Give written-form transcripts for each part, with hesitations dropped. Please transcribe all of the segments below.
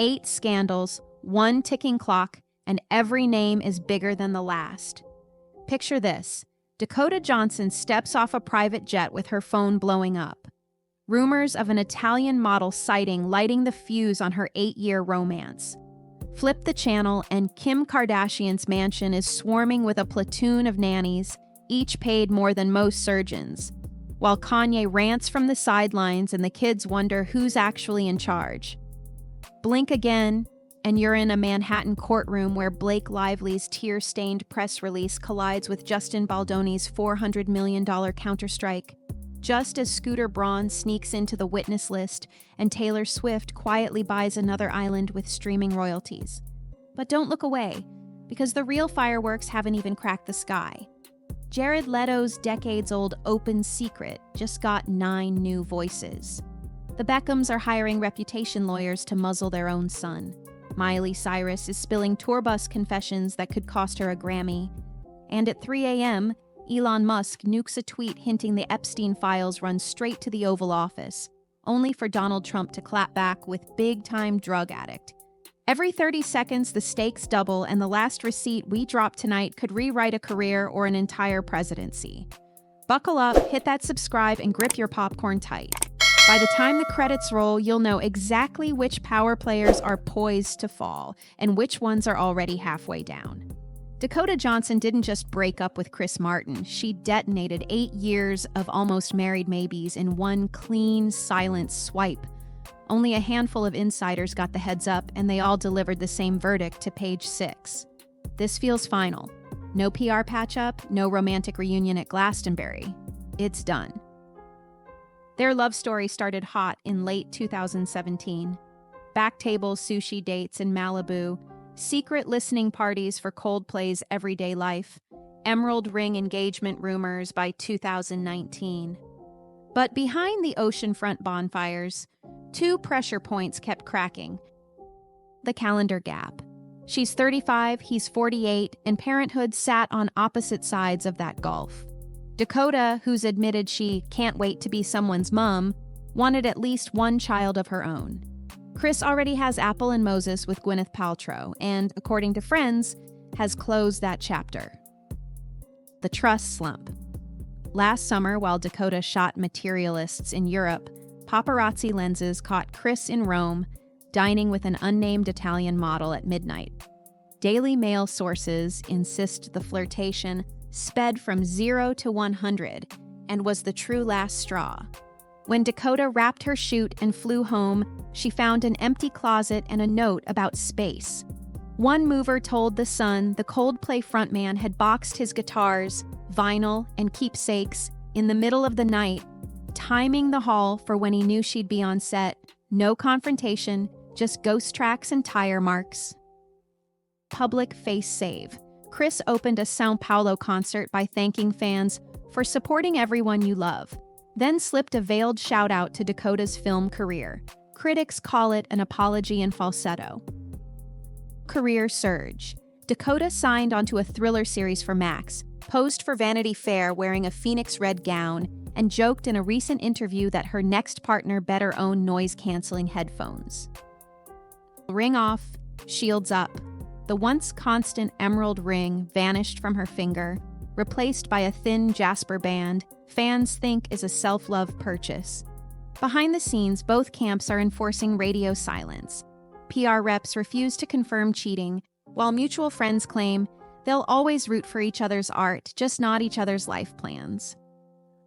8 scandals, 1 ticking clock, and every name is bigger than the last. Picture this. Dakota Johnson steps off a private jet with her phone blowing up. Rumors of an Italian model sighting lighting the fuse on her 8-year romance. Flip the channel and Kim Kardashian's mansion is swarming with a platoon of nannies, each paid more than most surgeons, while Kanye rants from the sidelines and the kids wonder who's actually in charge. Blink again, and you're in a Manhattan courtroom where Blake Lively's tear-stained press release collides with Justin Baldoni's $400 million counterstrike, just as Scooter Braun sneaks into the witness list and Taylor Swift quietly buys another island with streaming royalties. But don't look away, because the real fireworks haven't even cracked the sky. Jared Leto's decades-old Open Secret just got 9 new voices. The Beckhams are hiring reputation lawyers to muzzle their own son. Miley Cyrus is spilling tour bus confessions that could cost her a Grammy. And at 3 a.m., Elon Musk nukes a tweet hinting the Epstein files run straight to the Oval Office, only for Donald Trump to clap back with big-time drug addict. Every 30 seconds, the stakes double, and the last receipt we drop tonight could rewrite a career or an entire presidency. Buckle up, hit that subscribe, and grip your popcorn tight. By the time the credits roll, you'll know exactly which power players are poised to fall and which ones are already halfway down. Dakota Johnson didn't just break up with Chris Martin, she detonated 8 years of almost married maybes in one clean, silent swipe. Only a handful of insiders got the heads up, and they all delivered the same verdict to Page 6. This feels final. No PR patch-up, no romantic reunion at Glastonbury. It's done. Their love story started hot in late 2017. Backtable sushi dates in Malibu, secret listening parties for Coldplay's Everyday Life, emerald ring engagement rumors by 2019. But behind the oceanfront bonfires, 2 pressure points kept cracking. The calendar gap. She's 35, he's 48, and parenthood sat on opposite sides of that gulf. Dakota, who's admitted she can't wait to be someone's mom, wanted at least 1 child of her own. Chris already has Apple and Moses with Gwyneth Paltrow, and, according to friends, has closed that chapter. The trust slump. Last summer, while Dakota shot Materialists in Europe, paparazzi lenses caught Chris in Rome, dining with an unnamed Italian model at midnight. Daily Mail sources insist the flirtation sped from 0 to 100 and was the true last straw. When Dakota wrapped her shoot and flew home, she found an empty closet and a note about space. One mover told The Sun the Coldplay frontman had boxed his guitars, vinyl, and keepsakes in the middle of the night, timing the haul for when he knew she'd be on set. No confrontation, just ghost tracks and tire marks. Public face save. Chris opened a São Paulo concert by thanking fans for supporting everyone you love, then slipped a veiled shout-out to Dakota's film career. Critics call it an apology in falsetto. Career surge. Dakota signed onto a thriller series for Max, posed for Vanity Fair wearing a phoenix red gown, and joked in a recent interview that her next partner better own noise-canceling headphones. Ring off, shields up. The once constant emerald ring vanished from her finger, replaced by a thin jasper band fans think is a self-love purchase. Behind the scenes, both camps are enforcing radio silence. PR reps refuse to confirm cheating, while mutual friends claim they'll always root for each other's art, just not each other's life plans.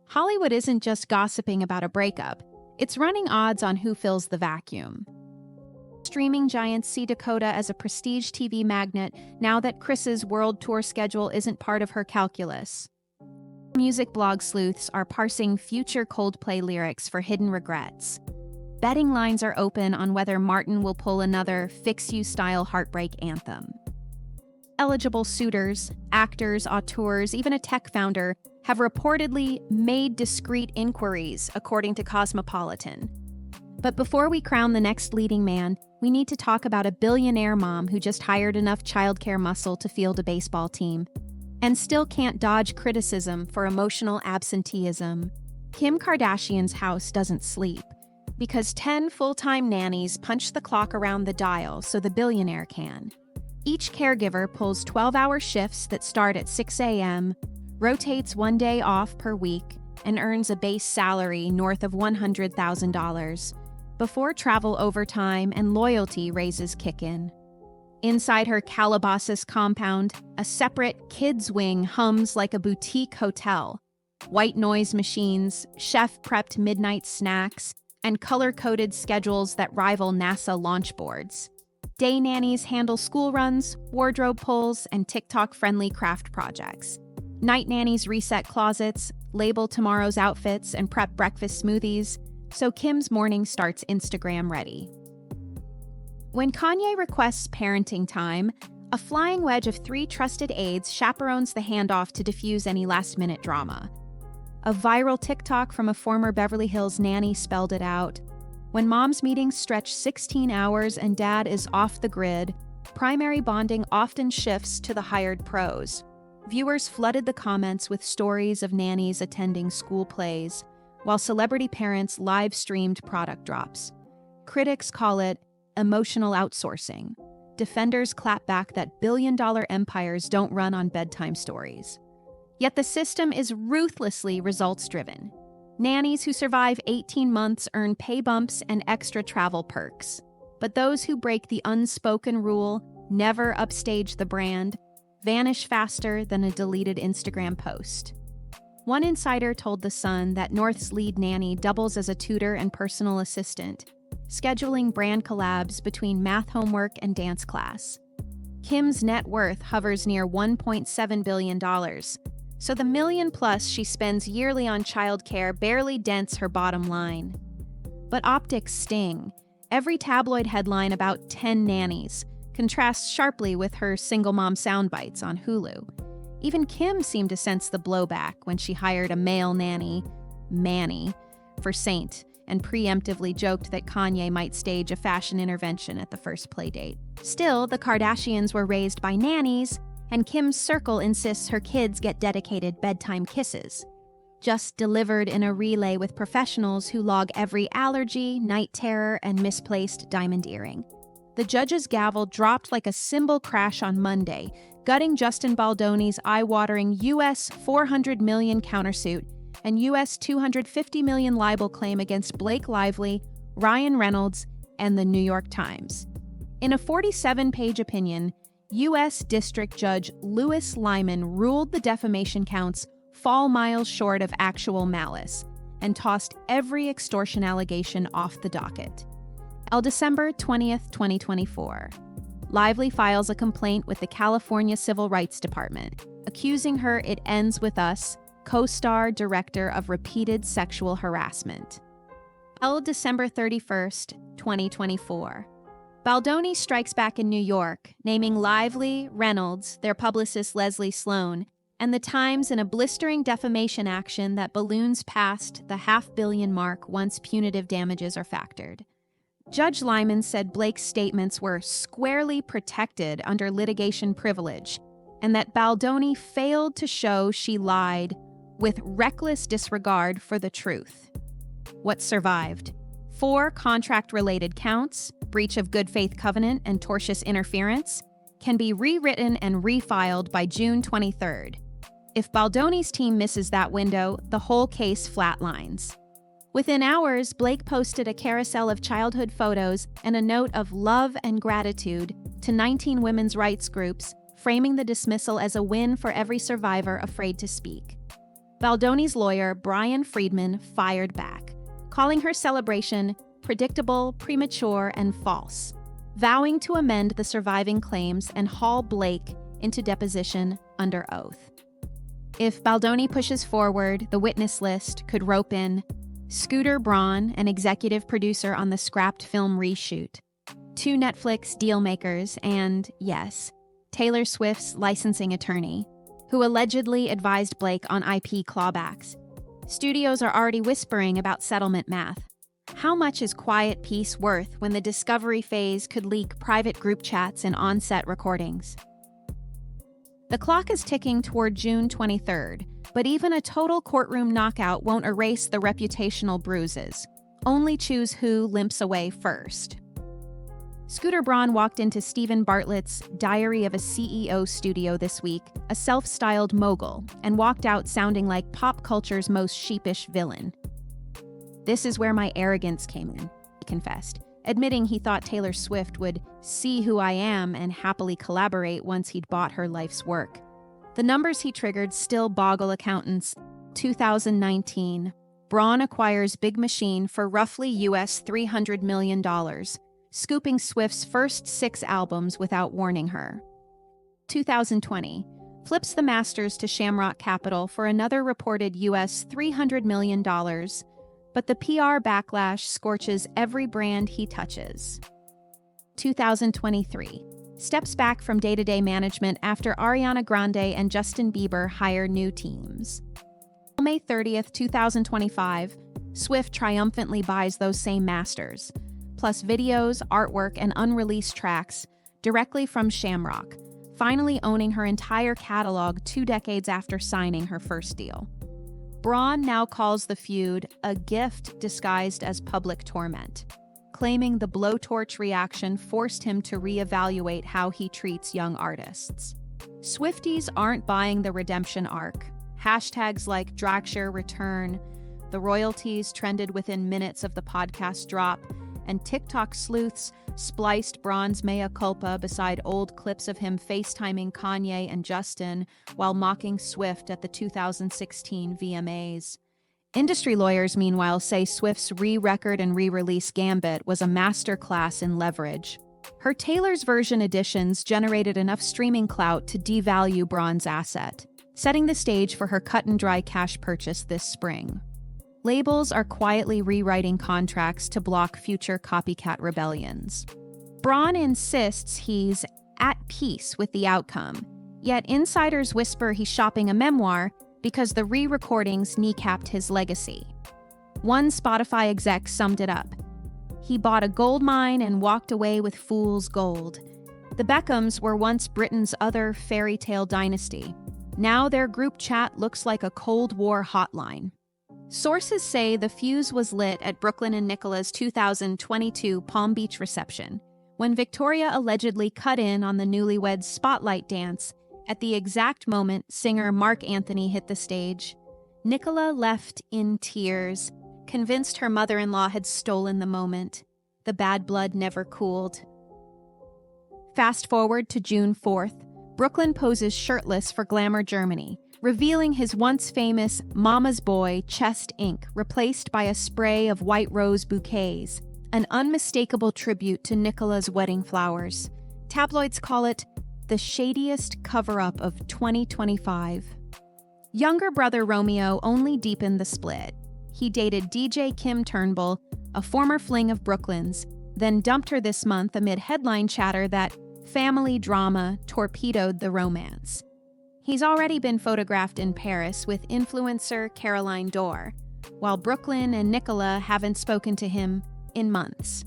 Hollywood isn't just gossiping about a breakup, it's running odds on who fills the vacuum. Streaming giants see Dakota as a prestige TV magnet now that Chris's world tour schedule isn't part of her calculus. Music blog sleuths are parsing future Coldplay lyrics for hidden regrets. Betting lines are open on whether Martin will pull another Fix You-style heartbreak anthem. Eligible suitors, actors, auteurs, even a tech founder have reportedly made discreet inquiries, according to Cosmopolitan. But before we crown the next leading man, we need to talk about a billionaire mom who just hired enough childcare muscle to field a baseball team and still can't dodge criticism for emotional absenteeism. Kim Kardashian's house doesn't sleep. Because 10 full-time nannies punch the clock around the dial so the billionaire can. Each caregiver pulls 12-hour shifts that start at 6 a.m., rotates one day off per week, and earns a base salary north of $100,000 before travel overtime and loyalty raises kick in. Inside her Calabasas compound, a separate kids' wing hums like a boutique hotel. White noise machines, chef-prepped midnight snacks, and color-coded schedules that rival NASA launch boards. Day nannies handle school runs, wardrobe pulls, and TikTok-friendly craft projects. Night nannies reset closets, label tomorrow's outfits, and prep breakfast smoothies, so Kim's morning starts Instagram ready. When Kanye requests parenting time, a flying wedge of 3 trusted aides chaperones the handoff to diffuse any last-minute drama. A viral TikTok from a former Beverly Hills nanny spelled it out. When mom's meetings stretch 16 hours and dad is off the grid, primary bonding often shifts to the hired pros. Viewers flooded the comments with stories of nannies attending school plays, while celebrity parents live-streamed product drops. Critics call it emotional outsourcing. Defenders clap back that billion-dollar empires don't run on bedtime stories. Yet the system is ruthlessly results-driven. Nannies who survive 18 months earn pay bumps and extra travel perks. But those who break the unspoken rule, never upstage the brand, vanish faster than a deleted Instagram post. One insider told The Sun that North's lead nanny doubles as a tutor and personal assistant, scheduling brand collabs between math homework and dance class. Kim's net worth hovers near $1.7 billion, so the $1 million+ she spends yearly on childcare barely dents her bottom line. But optics sting. Every tabloid headline about 10 nannies contrasts sharply with her single mom soundbites on Hulu. Even Kim seemed to sense the blowback when she hired a male nanny, Manny, for Saint, and preemptively joked that Kanye might stage a fashion intervention at the first playdate. Still, the Kardashians were raised by nannies, and Kim's circle insists her kids get dedicated bedtime kisses, just delivered in a relay with professionals who log every allergy, night terror, and misplaced diamond earring. The judge's gavel dropped like a cymbal crash on Monday, gutting Justin Baldoni's eye-watering US $400 million countersuit and US $250 million libel claim against Blake Lively, Ryan Reynolds, and the New York Times. In a 47-page opinion, U.S. District Judge Louis Lyman ruled the defamation counts fall miles short of actual malice and tossed every extortion allegation off the docket. December 20th, 2024. Lively files a complaint with the California Civil Rights Department, accusing her It Ends With Us co-star director of repeated sexual harassment. December 31st, 2024. Baldoni strikes back in New York, naming Lively, Reynolds, their publicist Leslie Sloan, and the Times in a blistering defamation action that balloons past the $500 million mark once punitive damages are factored. Judge Lyman said Blake's statements were squarely protected under litigation privilege, and that Baldoni failed to show she lied with reckless disregard for the truth. What survived? 4 contract-related counts, breach of good faith covenant and tortious interference, can be rewritten and refiled by June 23rd. If Baldoni's team misses that window, the whole case flatlines. Within hours, Blake posted a carousel of childhood photos and a note of love and gratitude to 19 women's rights groups, framing the dismissal as a win for every survivor afraid to speak. Baldoni's lawyer, Brian Friedman, fired back, calling her celebration predictable, premature, and false, vowing to amend the surviving claims and haul Blake into deposition under oath. If Baldoni pushes forward, the witness list could rope in Scooter Braun, an executive producer on the scrapped film reshoot, 2 Netflix dealmakers, and, yes, Taylor Swift's licensing attorney, who allegedly advised Blake on IP clawbacks. Studios are already whispering about settlement math. How much is quiet peace worth when the discovery phase could leak private group chats and on-set recordings? The clock is ticking toward June 23rd, but even a total courtroom knockout won't erase the reputational bruises. Only choose who limps away first. Scooter Braun walked into Stephen Bartlett's Diary of a CEO studio this week, a self-styled mogul, and walked out sounding like pop culture's most sheepish villain. "This is where my arrogance came in," he confessed, admitting he thought Taylor Swift would see who I am and happily collaborate once he'd bought her life's work. The numbers he triggered still boggle accountants. 2019, Braun acquires Big Machine for roughly US $300 million, scooping Swift's first 6 albums without warning her. 2020, flips the Masters to Shamrock Capital for another reported US $300 million, but the PR backlash scorches every brand he touches. 2023, steps back from day-to-day management after Ariana Grande and Justin Bieber hire new teams. May 30th, 2025, Swift triumphantly buys those same masters, plus videos, artwork, and unreleased tracks directly from Shamrock, finally owning her entire catalog 2 decades after signing her first deal. Braun now calls the feud a gift disguised as public torment, claiming the blowtorch reaction forced him to reevaluate how he treats young artists. Swifties aren't buying the redemption arc. Hashtags like Dragshare return, the royalties trended within minutes of the podcast drop, and TikTok sleuths spliced Braun's mea culpa beside old clips of him FaceTiming Kanye and Justin while mocking Swift at the 2016 VMAs. Industry lawyers, meanwhile, say Swift's re-record and re-release gambit was a masterclass in leverage. Her Taylor's version editions generated enough streaming clout to devalue Braun's asset, setting the stage for her cut-and-dry cash purchase this spring. Labels are quietly rewriting contracts to block future copycat rebellions. Braun insists he's at peace with the outcome, yet insiders whisper he's shopping a memoir because the re-recordings kneecapped his legacy. One Spotify exec summed it up. He bought a gold mine and walked away with fool's gold. The Beckhams were once Britain's other fairy tale dynasty. Now their group chat looks like a Cold War hotline. Sources say the fuse was lit at Brooklyn and Nicola's 2022 Palm Beach reception, when Victoria allegedly cut in on the newlyweds' spotlight dance at the exact moment singer Mark Anthony hit the stage. Nicola left in tears, convinced her mother-in-law had stolen the moment. The bad blood never cooled. Fast forward to June 4th, Brooklyn poses shirtless for Glamour Germany, revealing his once famous Mama's Boy chest ink replaced by a spray of white rose bouquets, an unmistakable tribute to Nicola's wedding flowers. Tabloids call it the shadiest cover-up of 2025. Younger brother Romeo only deepened the split. He dated DJ Kim Turnbull, a former fling of Brooklyn's, then dumped her this month amid headline chatter that family drama torpedoed the romance. He's already been photographed in Paris with influencer Caroline Dore, while Brooklyn and Nicola haven't spoken to him in months.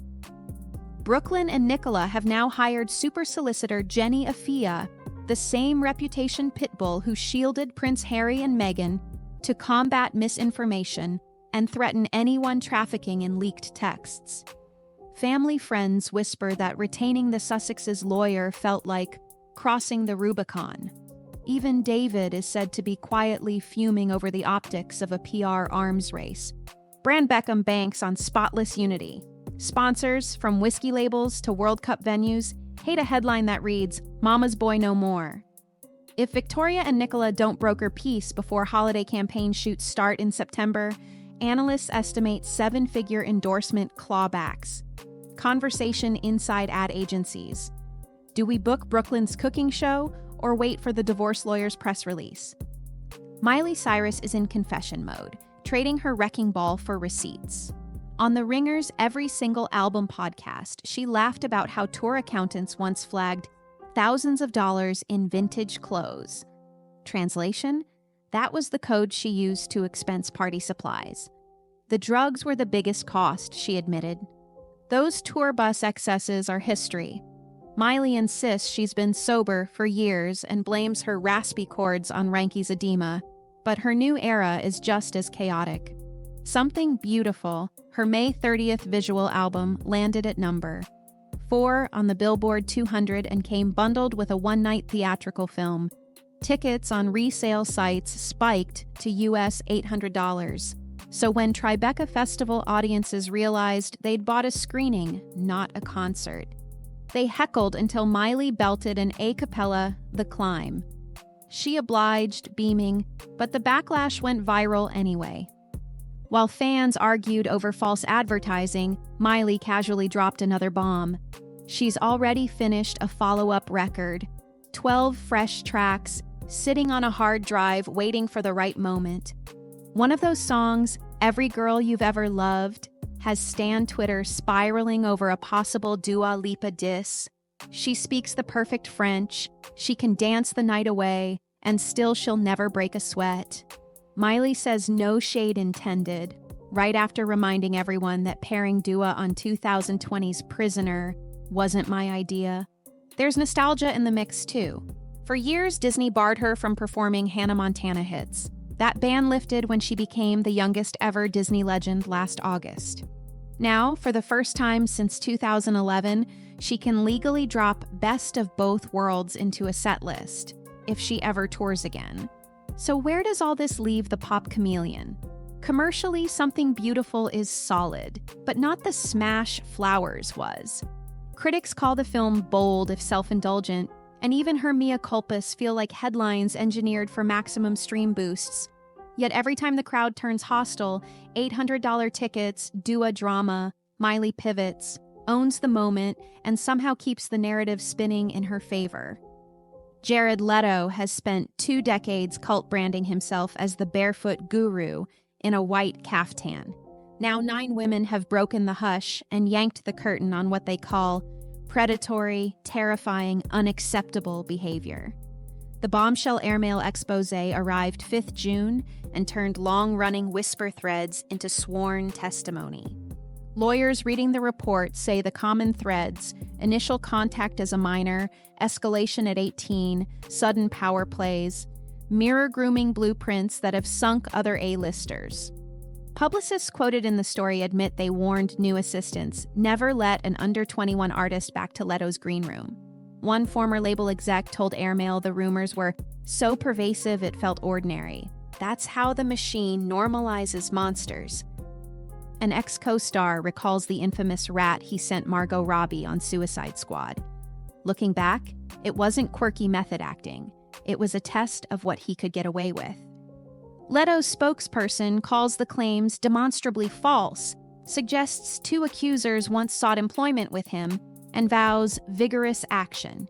Brooklyn and Nicola have now hired super solicitor Jenny Afia, the same reputation pitbull who shielded Prince Harry and Meghan, to combat misinformation and threaten anyone trafficking in leaked texts. Family friends whisper that retaining the Sussex's lawyer felt like crossing the Rubicon. Even David is said to be quietly fuming over the optics of a PR arms race. Brand Beckham banks on spotless unity. Sponsors, from whiskey labels to World Cup venues, hate a headline that reads, "Mama's Boy No More." If Victoria and Nicola don't broker peace before holiday campaign shoots start in September, analysts estimate 7-figure endorsement clawbacks. Conversation inside ad agencies. Do we book Brooklyn's cooking show or wait for the divorce lawyer's press release? Miley Cyrus is in confession mode, trading her wrecking ball for receipts. On The Ringer's Every Single Album podcast, she laughed about how tour accountants once flagged thousands of dollars in vintage clothes. Translation? That was the code she used to expense party supplies. The drugs were the biggest cost, she admitted. Those tour bus excesses are history. Miley insists she's been sober for years and blames her raspy chords on Ranky's edema, but her new era is just as chaotic. Something Beautiful, her May 30th visual album, landed at number 4 on the Billboard 200 and came bundled with a one-night theatrical film. Tickets on resale sites spiked to US $800. So when Tribeca Festival audiences realized they'd bought a screening, not a concert, they heckled until Miley belted an a cappella "The Climb." She obliged, beaming, but the backlash went viral anyway. While fans argued over false advertising, Miley casually dropped another bomb. She's already finished a follow-up record, 12 fresh tracks, sitting on a hard drive waiting for the right moment. One of those songs, Every Girl You've Ever Loved, has Stan Twitter spiraling over a possible Dua Lipa diss. She speaks the perfect French, she can dance the night away, and still she'll never break a sweat. Miley says no shade intended, right after reminding everyone that pairing Dua on 2020's Prisoner wasn't my idea. There's nostalgia in the mix too. For years, Disney barred her from performing Hannah Montana hits. That ban lifted when she became the youngest ever Disney legend last August. Now, for the first time since 2011, she can legally drop Best of Both Worlds into a set list, if she ever tours again. So where does all this leave the pop chameleon? Commercially, Something Beautiful is solid, but not the smash Flowers was. Critics call the film bold if self-indulgent, and even her mea culpas feel like headlines engineered for maximum stream boosts. Yet every time the crowd turns hostile, $800 tickets, Dua drama, Miley pivots, owns the moment, and somehow keeps the narrative spinning in her favor. Jared Leto has spent 2 decades cult branding himself as the barefoot guru in a white caftan. Now 9 women have broken the hush and yanked the curtain on what they call predatory, terrifying, unacceptable behavior. The Bombshell airmail expose arrived 5th June and turned long-running whisper threads into sworn testimony. Lawyers reading the report say the common threads: initial contact as a minor, escalation at 18, sudden power plays, mirror grooming blueprints that have sunk other A-listers. Publicists quoted in the story admit they warned new assistants never let an under-21 artist back to Leto's green room. One former label exec told Airmail the rumors were so pervasive it felt ordinary. That's how the machine normalizes monsters. An ex-co-star recalls the infamous rat he sent Margot Robbie on Suicide Squad. Looking back, it wasn't quirky method acting. It was a test of what he could get away with. Leto's spokesperson calls the claims demonstrably false, suggests 2 accusers once sought employment with him, and vows vigorous action.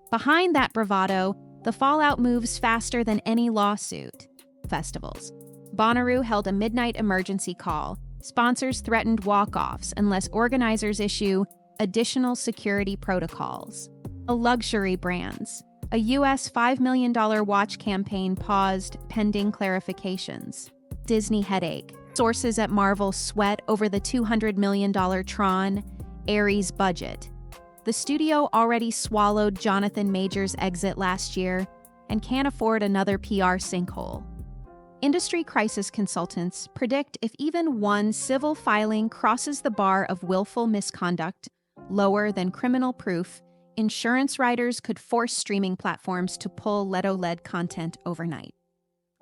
Behind that bravado, the fallout moves faster than any lawsuit. Festivals. Bonnaroo held a midnight emergency call. Sponsors threatened walk-offs unless organizers issue additional security protocols. Luxury brands. A U.S. $5 million watch campaign paused pending clarifications. Disney headache. Sources at Marvel sweat over the $200 million Tron, Ares budget. The studio already swallowed Jonathan Majors' exit last year and can't afford another PR sinkhole. Industry crisis consultants predict if even one civil filing crosses the bar of willful misconduct, lower than criminal proof, insurance writers could force streaming platforms to pull Leto-led content overnight.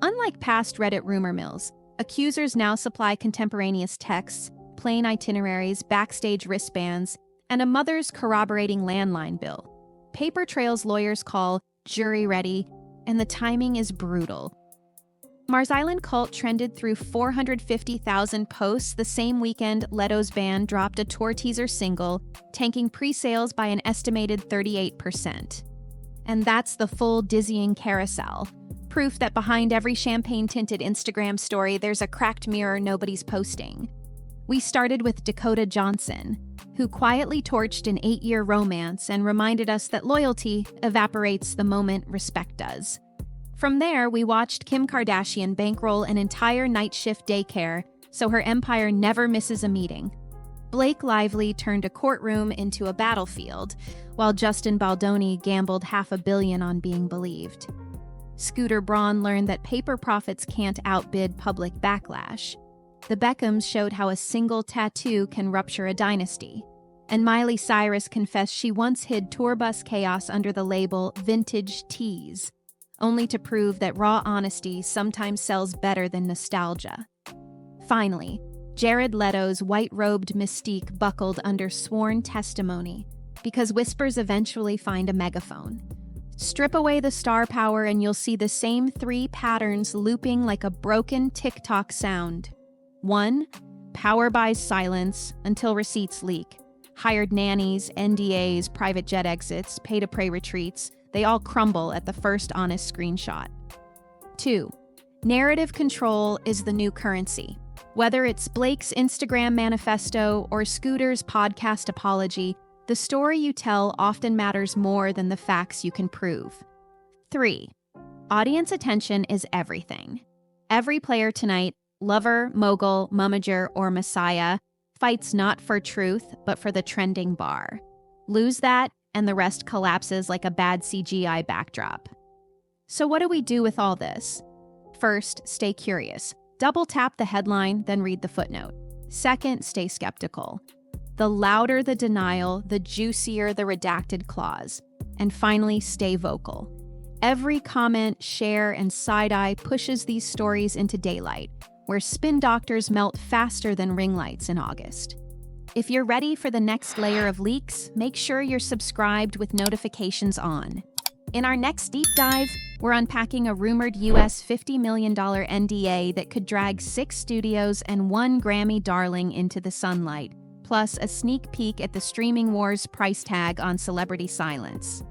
Unlike past Reddit rumor mills, accusers now supply contemporaneous texts, plane itineraries, backstage wristbands, and a mother's corroborating landline bill. Paper trails lawyers call jury ready, and the timing is brutal. Mars Island Cult trended through 450,000 posts the same weekend Leto's band dropped a tour teaser single, tanking pre-sales by an estimated 38%. And that's the full dizzying carousel, proof that behind every champagne-tinted Instagram story there's a cracked mirror nobody's posting. We started with Dakota Johnson, who quietly torched an 8-year romance and reminded us that loyalty evaporates the moment respect does. From there, we watched Kim Kardashian bankroll an entire night shift daycare so her empire never misses a meeting. Blake Lively turned a courtroom into a battlefield, while Justin Baldoni gambled $500 million on being believed. Scooter Braun learned that paper profits can't outbid public backlash. The Beckhams showed how a single tattoo can rupture a dynasty. And Miley Cyrus confessed she once hid tour bus chaos under the label Vintage Tease, only to prove that raw honesty sometimes sells better than nostalgia. Finally, Jared Leto's white-robed mystique buckled under sworn testimony because whispers eventually find a megaphone. Strip away the star power and you'll see the same 3 patterns looping like a broken TikTok sound. 1. Power buys silence until receipts leak. Hired nannies, NDAs, private jet exits, pay-to-pray retreats, they all crumble at the first honest screenshot. 2. Narrative control is the new currency. Whether it's Blake's Instagram manifesto or Scooter's podcast apology, the story you tell often matters more than the facts you can prove. 3. Audience attention is everything. Every player tonight, lover, mogul, momager, or messiah, fights not for truth, but for the trending bar. Lose that, and the rest collapses like a bad CGI backdrop. So what do we do with all this? First, stay curious. Double tap the headline, then read the footnote. Second, stay skeptical. The louder the denial, the juicier the redacted clause. And finally, stay vocal. Every comment, share, and side-eye pushes these stories into daylight, where spin doctors melt faster than ring lights in August. If you're ready for the next layer of leaks, make sure you're subscribed with notifications on. In our next deep dive, we're unpacking a rumored US $50 million NDA that could drag 6 studios and 1 Grammy darling into the sunlight, plus a sneak peek at the streaming wars price tag on celebrity silence.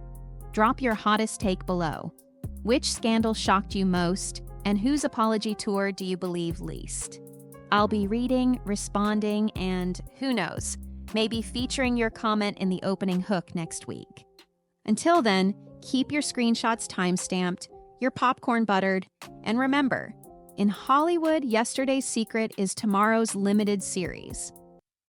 Drop your hottest take below. Which scandal shocked you most? And whose apology tour do you believe least? I'll be reading, responding, and who knows, maybe featuring your comment in the opening hook next week. Until then, keep your screenshots time-stamped, your popcorn buttered, and remember, in Hollywood, yesterday's secret is tomorrow's limited series.